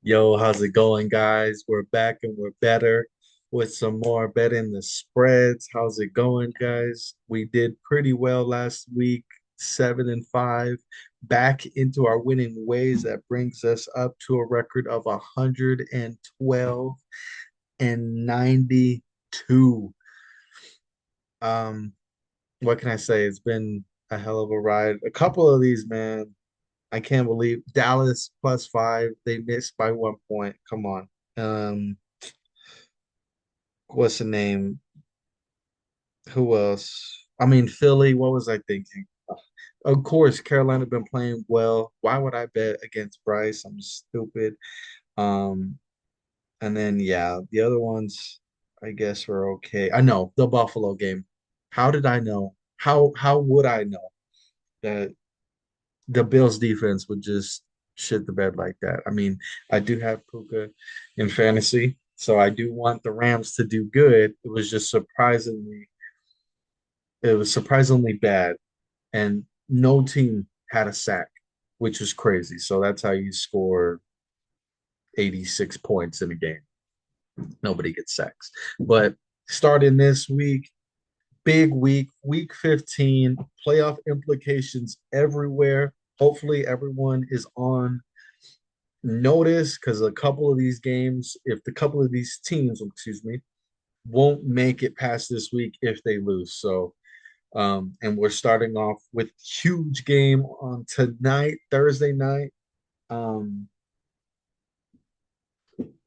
Yo, how's it going, guys? We're back and we're better with some more betting the spreads. How's it going, guys? We did pretty well last week, 7-5, back into our winning ways. That brings us up to a record of 112 and 92. Um, what can I say? It's been a hell of a ride. A couple of these, man. I can't believe Dallas +5. They missed by 1 point. Come on. Um, what's the name? Who else? I mean, Philly. What was I thinking? Of course, Carolina been playing well. Why would I bet against Bryce? I'm stupid. Um, and then yeah, the other ones I guess were okay. I know the Buffalo game. How did I know? How would I know that the Bills defense would just shit the bed like that? I mean, I do have Puka in fantasy, so I do want the Rams to do good. It was surprisingly bad, and no team had a sack, which was crazy. So that's how you score 86 points in a game. Nobody gets sacks. But starting this week, big week, week 15, playoff implications everywhere. Hopefully, everyone is on notice because a couple of these games, if the couple of these teams, excuse me, won't make it past this week if they lose. So, and we're starting off with huge game on tonight, Thursday night. Um,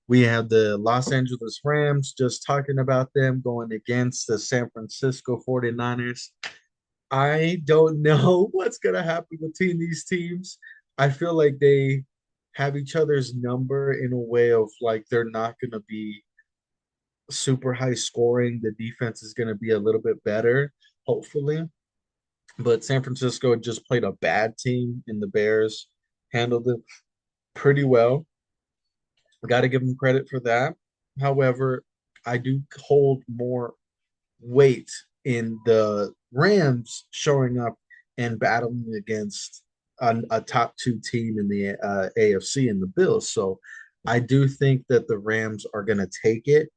we have the Los Angeles Rams, just talking about them going against the San Francisco 49ers. I don't know what's going to happen between these teams. I feel like they have each other's number in a way of like they're not going to be super high scoring. The defense is going to be a little bit better, hopefully. But San Francisco just played a bad team, and the Bears handled it pretty well. Got to give them credit for that. However, I do hold more weight in the Rams showing up and battling against a top two team in the AFC and the Bills. So I do think that the Rams are going to take it.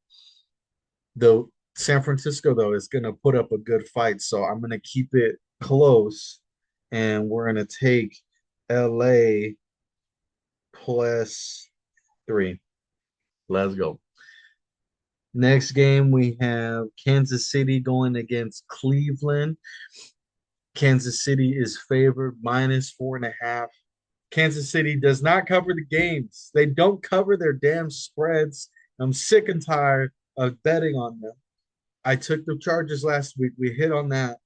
Though San Francisco, though, is going to put up a good fight. So I'm going to keep it close, and we're going to take LA +3. Let's go. Next game, we have Kansas City going against Cleveland. Kansas City is favored -4.5. Kansas City does not cover the games. They don't cover their damn spreads. I'm sick and tired of betting on them. I took the Chargers last week. We hit on that.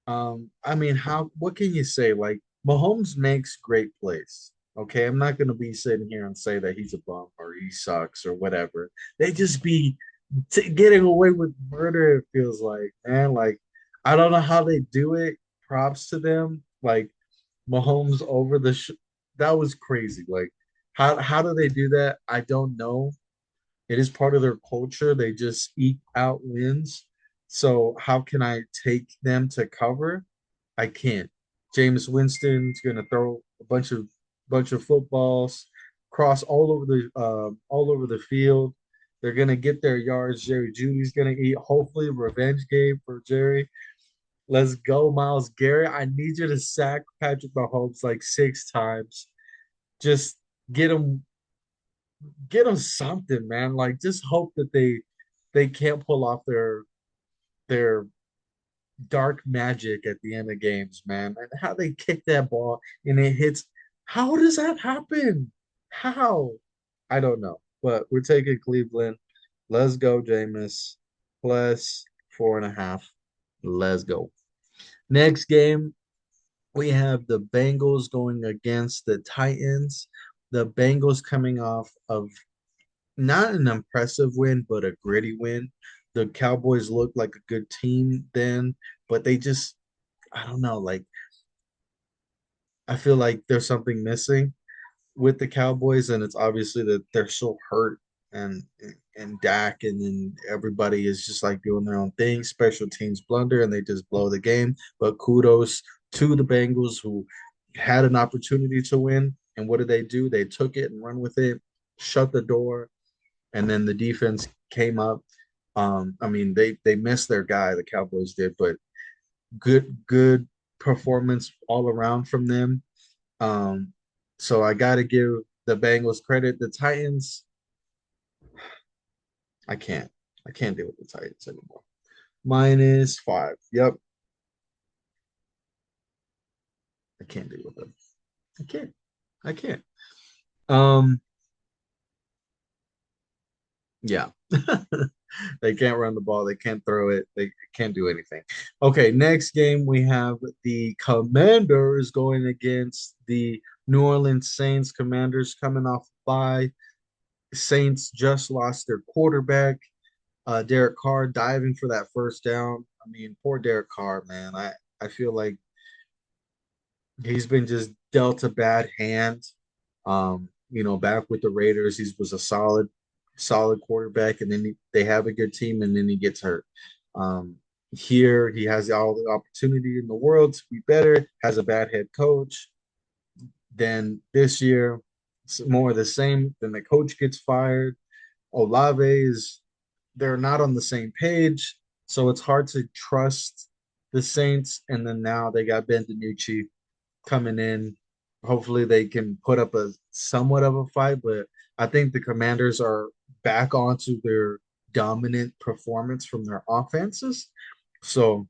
I mean, what can you say? Like, Mahomes makes great plays. Okay, I'm not gonna be sitting here and say that he's a bum or he sucks or whatever. They just be getting away with murder, it feels like, man. Like, I don't know how they do it. Props to them. Like, Mahomes over that was crazy. Like, how do they do that? I don't know. It is part of their culture. They just eke out wins. So how can I take them to cover? I can't. James Winston's gonna throw a bunch of footballs cross all over the field. They're gonna get their yards. Jerry Judy's gonna eat. Hopefully, revenge game for Jerry. Let's go, Miles Garrett. I need you to sack Patrick Mahomes like 6 times. Just get him get them something, man. Like just hope that they can't pull off their dark magic at the end of games, man. And how they kick that ball and it hits. How does that happen? How? I don't know. But we're taking Cleveland. Let's go, Jameis. +4.5. Let's go. Next game, we have the Bengals going against the Titans. The Bengals coming off of not an impressive win, but a gritty win. The Cowboys looked like a good team then, but they just, I don't know, like I feel like there's something missing with the Cowboys, and it's obviously that they're so hurt and and Dak and then everybody is just like doing their own thing. Special teams blunder and they just blow the game. But kudos to the Bengals who had an opportunity to win. And what did they do? They took it and run with it. shut the door, and then the defense came up. I mean, they missed their guy, the Cowboys did, but good performance all around from them. Um, so I got to give the Bengals credit. The Titans, I can't. I can't deal with the Titans anymore. -5. Yep, I can't deal with them. I can't. I can't. Um, yeah. They can't run the ball. They can't throw it. They can't do anything. Okay, next game we have the Commanders going against the New Orleans Saints. Commanders coming off bye. Saints just lost their quarterback, Derek Carr, diving for that first down. I mean, poor Derek Carr, man. I feel like he's been just dealt a bad hand. Back with the Raiders, he was a solid quarterback, and then they have a good team, and then he gets hurt. Um, Here, he has all the opportunity in the world to be better. Has a bad head coach. Then this year, it's more of the same. Then the coach gets fired. Olave is they're not on the same page, so it's hard to trust the Saints. And then now they got Ben DiNucci coming in. Hopefully they can put up a somewhat of a fight, but I think the Commanders are back onto their dominant performance from their offenses. So,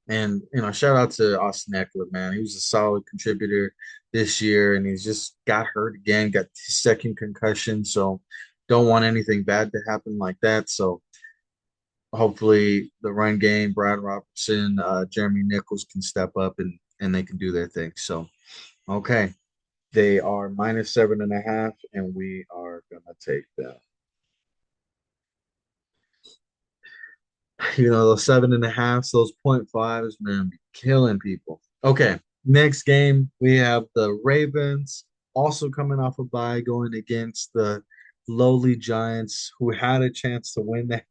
and shout out to Austin Eckler, man. He was a solid contributor this year, and he's just got hurt again, got his second concussion. So, don't want anything bad to happen like that. So, hopefully the run game, Brian Robertson, Jeremy Nichols can step up and they can do their thing. So, okay, they are -7.5, and we are gonna take them. Those 7.5s, those 0.5s, man, be killing people. Okay, next game we have the Ravens also coming off a bye, going against the lowly Giants, who had a chance to win that.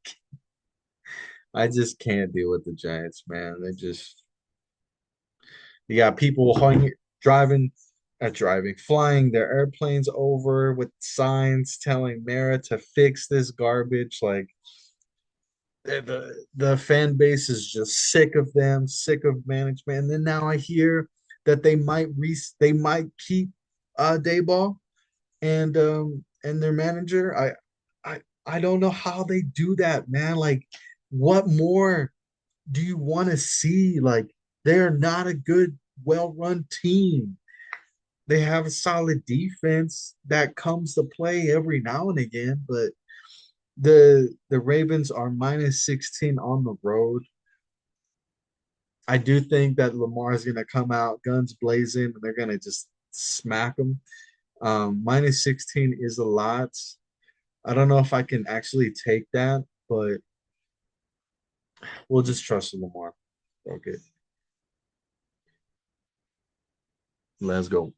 I just can't deal with the Giants, man. They just You got people driving, flying their airplanes over with signs telling Mara to fix this garbage. Like the fan base is just sick of them, sick of management. And then now I hear that they might keep Dayball and their manager. I don't know how they do that, man. Like, what more do you want to see? Like, they're not a good, well-run team. They have a solid defense that comes to play every now and again, but the Ravens are -16 on the road. I do think that Lamar is going to come out guns blazing and they're going to just smack them. -16 is a lot. I don't know if I can actually take that, but we'll just trust Lamar. Okay, let's go.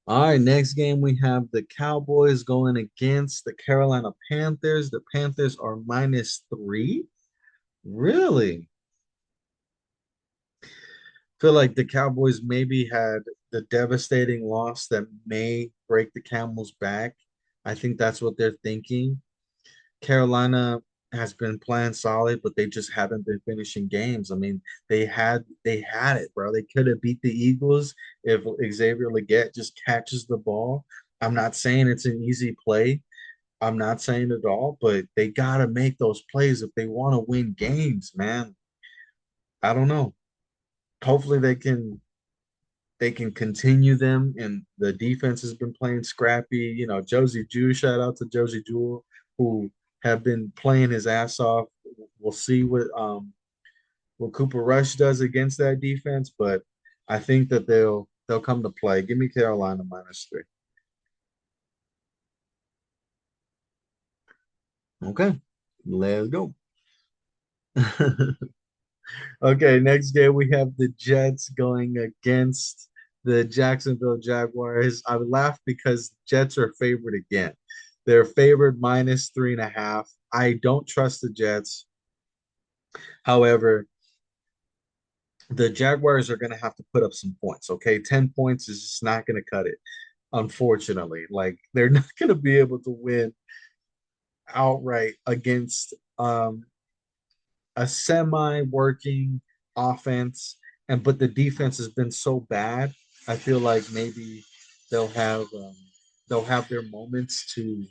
All right, next game we have the Cowboys going against the Carolina Panthers. The Panthers are -3. Really? Feel like the Cowboys maybe had the devastating loss that may break the Camel's back. I think that's what they're thinking. Carolina has been playing solid, but they just haven't been finishing games. I mean, they had it, bro. They could have beat the Eagles if Xavier Legette just catches the ball. I'm not saying it's an easy play. I'm not saying it all, but they gotta make those plays if they want to win games, man. I don't know. Hopefully they can continue them, and the defense has been playing scrappy. Josie Jewell, shout out to Josie Jewell, who have been playing his ass off. We'll see what Cooper Rush does against that defense, but I think that they'll come to play. Give me Carolina -3. Okay, let's go. Okay, next game we have the Jets going against the Jacksonville Jaguars. I would laugh because the Jets are favored again. They're favored -3.5. I don't trust the Jets. However, the Jaguars are going to have to put up some points. Okay, 10 points is just not going to cut it. unfortunately. Like they're not going to be able to win outright against a semi-working offense, and but the defense has been so bad. I feel like maybe they'll have um, they'll have their moments to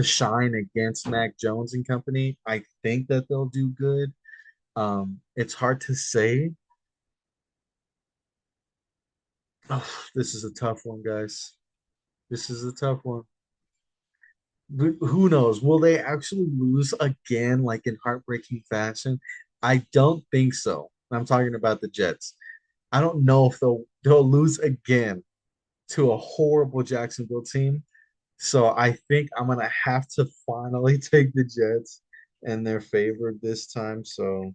shine against Mac Jones and company. I think that they'll do good. It's hard to say. Oh, this is a tough one, guys. This is a tough one. Who knows? Will they actually lose again, like in heartbreaking fashion? I don't think so. I'm talking about the Jets. I don't know if they'll lose again to a horrible Jacksonville team. So I think I'm gonna have to finally take the Jets, and they're favored this time. So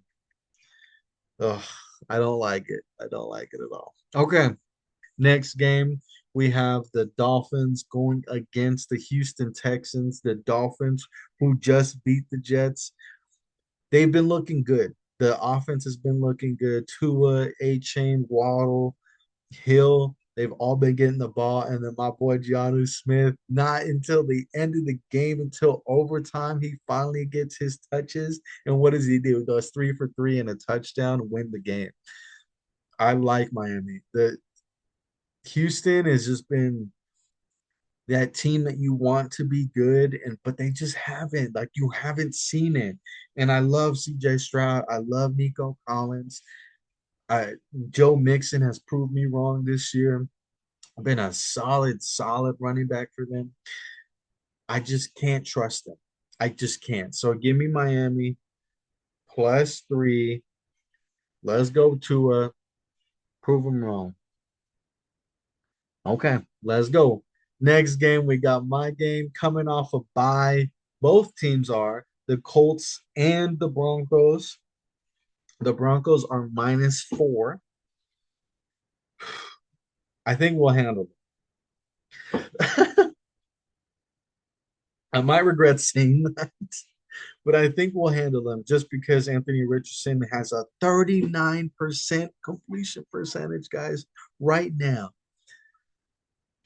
ugh, I don't like it. I don't like it at all. Okay, next game we have the Dolphins going against the Houston Texans. The Dolphins, who just beat the Jets, they've been looking good. The offense has been looking good. Tua, A Chain, Waddle, Hill, they've all been getting the ball. And then my boy Jonnu Smith, not until the end of the game, until overtime, he finally gets his touches. And what does he do? He goes 3 for 3 and a touchdown, win the game. I like Miami. The Houston has just been that team that you want to be good, and but they just haven't. Like you haven't seen it. And I love CJ Stroud. I love Nico Collins. I, Joe Mixon has proved me wrong this year. Been a solid running back for them. I just can't trust them. I just can't. So give me Miami +3. Let's go to prove them wrong. Okay, let's go. Next game, we got my game coming off a bye. Both teams are the Colts and the Broncos. The Broncos are -4. I think we'll handle them. I might regret saying that, but I think we'll handle them just because Anthony Richardson has a 39% completion percentage, guys, right now.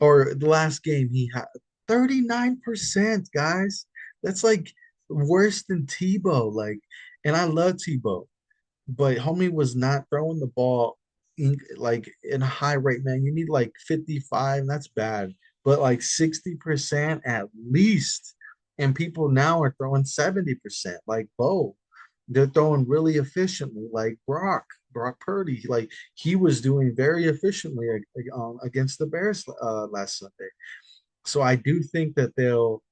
Or the last game, he had 39%, guys. That's like worse than Tebow. Like, and I love Tebow, but homie was not throwing the ball in a high rate, man. You need like 55, that's bad. But like 60% at least. And people now are throwing 70%, like Bo. They're throwing really efficiently, like Brock Purdy. Like he was doing very efficiently against the Bears last Sunday. So I do think that they'll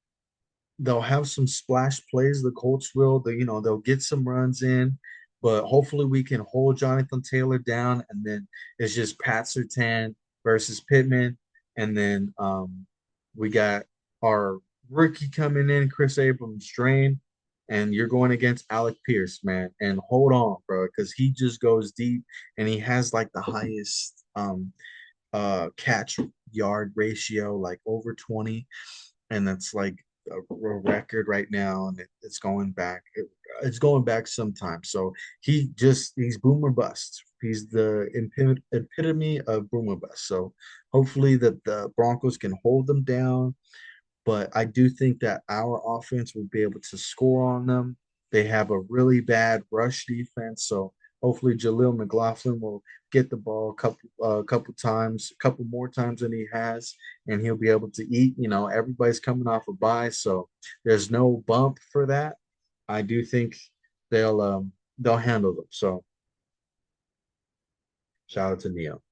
have some splash plays. The Colts will. They'll get some runs in, but hopefully we can hold Jonathan Taylor down, and then it's just Pat Surtain versus Pittman, and then we got our rookie coming in, Chris Abrams Drain, and you're going against Alec Pierce, man. And hold on, bro, because he just goes deep, and he has like the highest catch yard ratio, like over 20, and that's like a record right now, and it's going back. It's going back sometime. So he's boomer bust. He's the epitome of boomer bust. So hopefully that the Broncos can hold them down, but I do think that our offense will be able to score on them. They have a really bad rush defense, so hopefully Jaleel McLaughlin will get the ball a couple times, a couple more times than he has, and he'll be able to eat. Everybody's coming off a bye, so there's no bump for that. I do think they'll handle them. So shout out to Neo.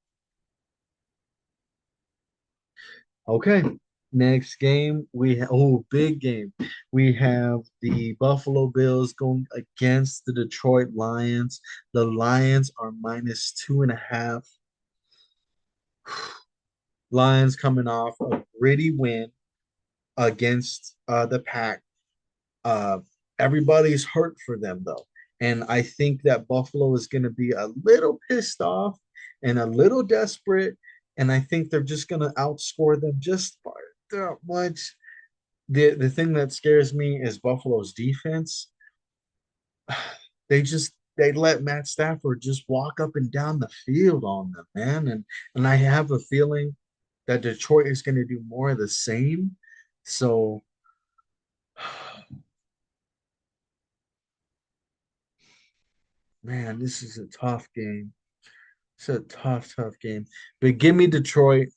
Okay. Next game, big game. We have the Buffalo Bills going against the Detroit Lions. The Lions are -2.5. Lions coming off a gritty win against the Pack. Uh, Everybody's hurt for them though, and I think that Buffalo is going to be a little pissed off and a little desperate, and I think they're just going to outscore them just by that much. The thing that scares me is Buffalo's defense. They let Matt Stafford just walk up and down the field on them, man. And I have a feeling that Detroit is going to do more of the same. So, man, this is a tough game. It's a tough game. But give me Detroit.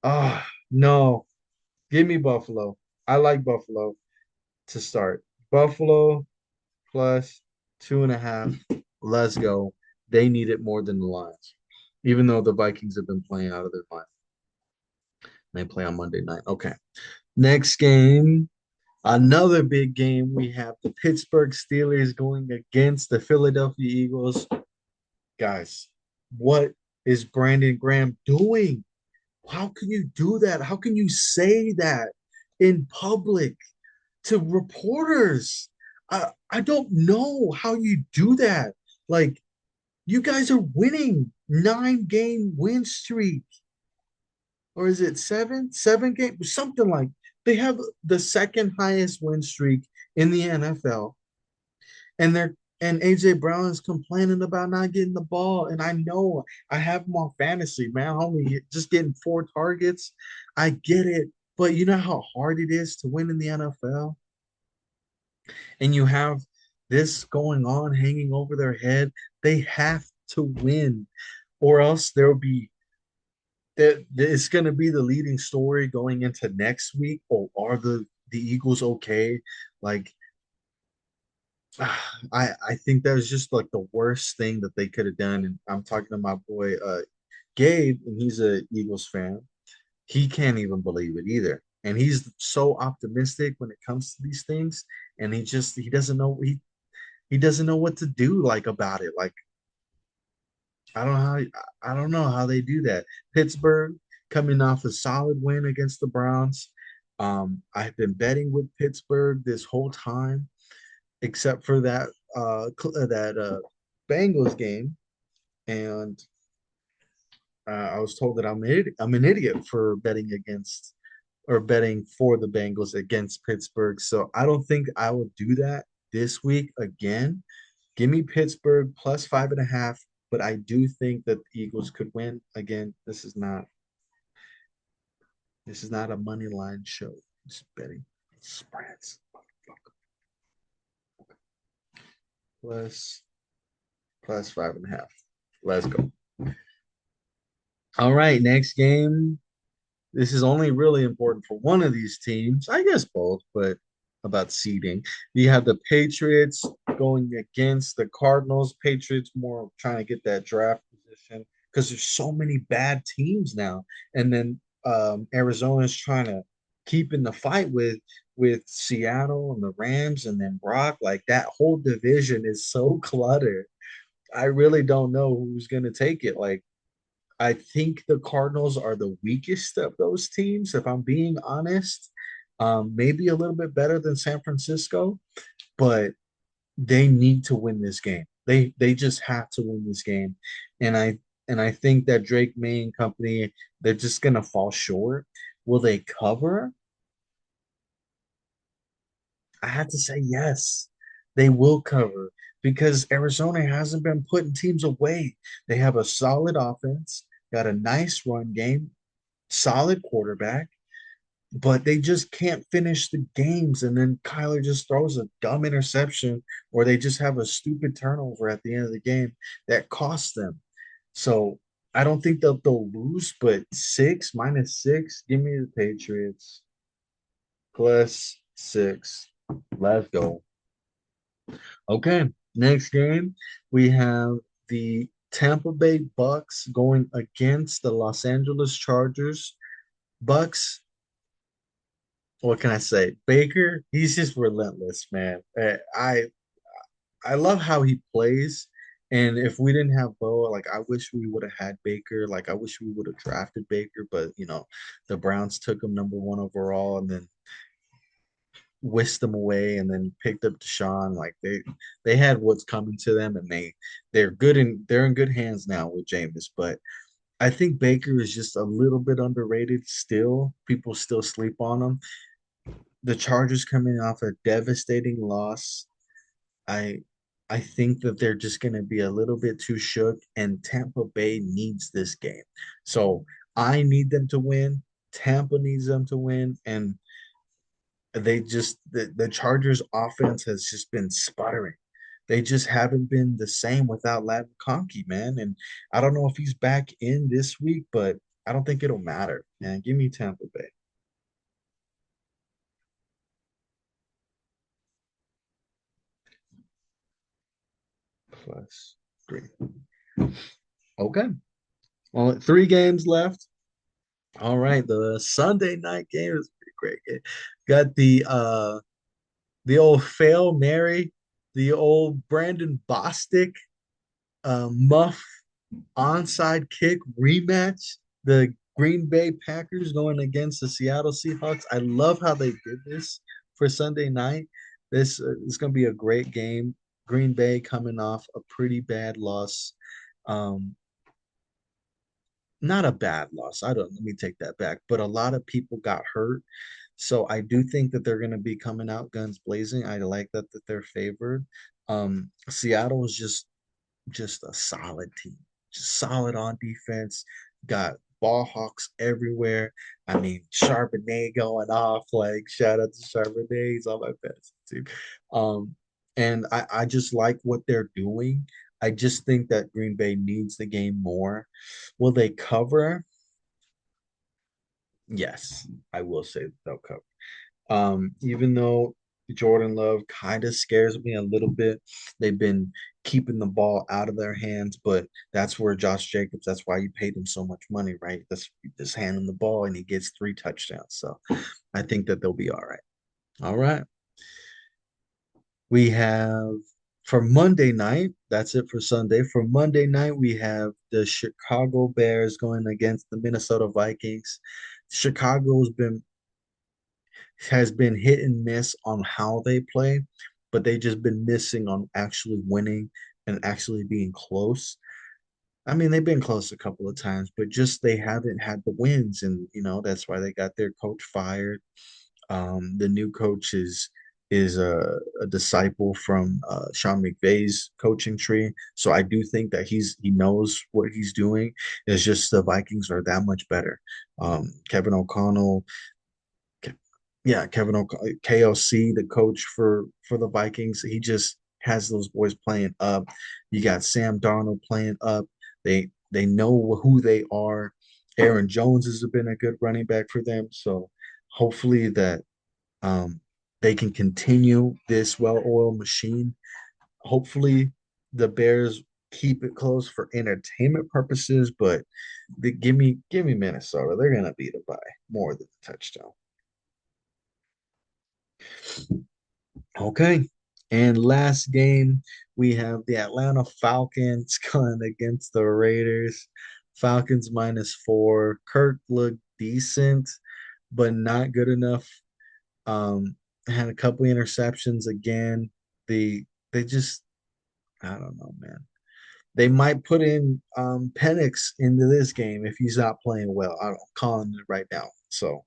Ah, no. Give me Buffalo. I like Buffalo to start. Buffalo plus 2.5. Let's go. They need it more than the Lions, even though the Vikings have been playing out of their mind. They play on Monday night. Okay. Next game, another big game. We have the Pittsburgh Steelers going against the Philadelphia Eagles. Guys, what is Brandon Graham doing? How can you do that? How can you say that in public to reporters? I don't know how you do that. Like, you guys are winning 9-game win streak. Or is it seven? 7 games? Something like they have the second highest win streak in the NFL. And AJ Brown is complaining about not getting the ball. And I know I have him on fantasy, man. Only just getting 4 targets. I get it. But you know how hard it is to win in the NFL? And you have this going on hanging over their head. They have to win, or else there'll be that it's going to be the leading story going into next week. Or are the Eagles okay? Like, I think that was just like the worst thing that they could have done. And I'm talking to my boy Gabe, and he's a Eagles fan. He can't even believe it either. And he's so optimistic when it comes to these things. And he doesn't know he doesn't know what to do like about it. Like, I don't know how they do that. Pittsburgh coming off a solid win against the Browns. I've been betting with Pittsburgh this whole time, except for that Bengals game, and I was told that I'm an idiot for betting against or betting for the Bengals against Pittsburgh. So I don't think I will do that this week again. Give me Pittsburgh plus 5.5, but I do think that the Eagles could win. Again, this is not a money line show. It's betting spreads. Plus plus 5.5. Let's go. All right, next game. This is only really important for one of these teams. I guess both, but about seeding. You have the Patriots going against the Cardinals. Patriots more trying to get that draft position because there's so many bad teams now. And then Arizona's trying to keep in the fight with Seattle and the Rams and then Brock. Like, that whole division is so cluttered. I really don't know who's gonna take it. Like, I think the Cardinals are the weakest of those teams, if I'm being honest. Maybe a little bit better than San Francisco, but they need to win this game. They just have to win this game, and I think that Drake May and company, they're just gonna fall short. Will they cover? I had to say yes. They will cover because Arizona hasn't been putting teams away. They have a solid offense, got a nice run game, solid quarterback, but they just can't finish the games. And then Kyler just throws a dumb interception, or they just have a stupid turnover at the end of the game that costs them. So I don't think they'll lose, but -6, give me the Patriots +6. Let's go. Okay, next game we have the Tampa Bay Bucks going against the Los Angeles Chargers. Bucks, what can I say? Baker, he's just relentless, man. I love how he plays. And if we didn't have Bo, like, I wish we would have had Baker. Like, I wish we would have drafted Baker, but the Browns took him number one overall and then whisked them away and then picked up Deshaun. Like, they had what's coming to them, and they're in good hands now with Jameis. But I think Baker is just a little bit underrated still. People still sleep on him. The Chargers coming off a devastating loss. I I think that they're just going to be a little bit too shook, and Tampa Bay needs this game. So I need them to win. Tampa needs them to win, and the Chargers offense has just been sputtering. They just haven't been the same without Latin Conkey, man. And I don't know if he's back in this week, but I don't think it'll matter, man. Give me Tampa Bay plus 3. Okay. Well, 3 games left. All right, the Sunday night game is a pretty great game. Got the old fail Mary, the old Brandon Bostic muff onside kick rematch. The Green Bay Packers going against the Seattle Seahawks. I love how they did this for Sunday night. This is going to be a great game. Green Bay coming off a pretty bad loss. Um, Not a bad loss. I don't, let me take that back. But a lot of people got hurt. So I do think that they're going to be coming out guns blazing. I like that they're favored. Seattle is just a solid team, just solid on defense. Got ball hawks everywhere. I mean, Charbonnet going off. Like shout out to Charbonnet, he's on my fantasy team. And I just like what they're doing. I just think that Green Bay needs the game more. Will they cover? Yes, I will say they'll cover. Even though Jordan Love kind of scares me a little bit, they've been keeping the ball out of their hands, but that's where Josh Jacobs, that's why you paid him so much money, right? That's just hand him the ball and he gets 3 touchdowns. So I think that they'll be all right. All right. We have for Monday night, that's it for Sunday. For Monday night, we have the Chicago Bears going against the Minnesota Vikings. Chicago's been has been hit and miss on how they play, but they just been missing on actually winning and actually being close. I mean, they've been close a couple of times, but just they haven't had the wins, and that's why they got their coach fired. The new coach is a disciple from Sean McVay's coaching tree, so I do think that he knows what he's doing. It's just the Vikings are that much better. Kevin O'Connell yeah, KOC, the coach for the Vikings, he just has those boys playing up. You got Sam Darnold playing up. They know who they are. Aaron Jones has been a good running back for them, so hopefully that um, they can continue this well-oiled machine. Hopefully the Bears keep it close for entertainment purposes, but give me Minnesota. They're gonna beat it by more than a touchdown. Okay. And last game, we have the Atlanta Falcons going against the Raiders. Falcons -4. Kirk looked decent, but not good enough. Had a couple interceptions again. They just, I don't know, man. They might put in Penix into this game if he's not playing well. I'm calling it right now. So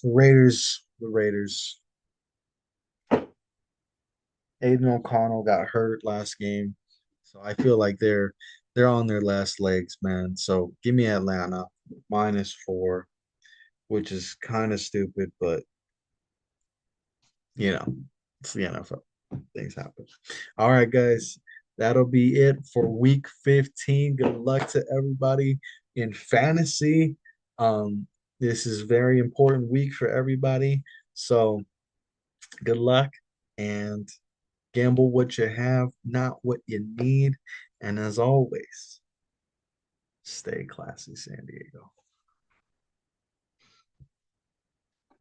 the Raiders. Aiden O'Connell got hurt last game, so I feel like they're on their last legs, man. So give me Atlanta -4, which is kind of stupid, but you know, it's the NFL. Things happen. All right, guys, that'll be it for week 15. Good luck to everybody in fantasy. This is very important week for everybody. So good luck and gamble what you have, not what you need. And as always, stay classy, San Diego.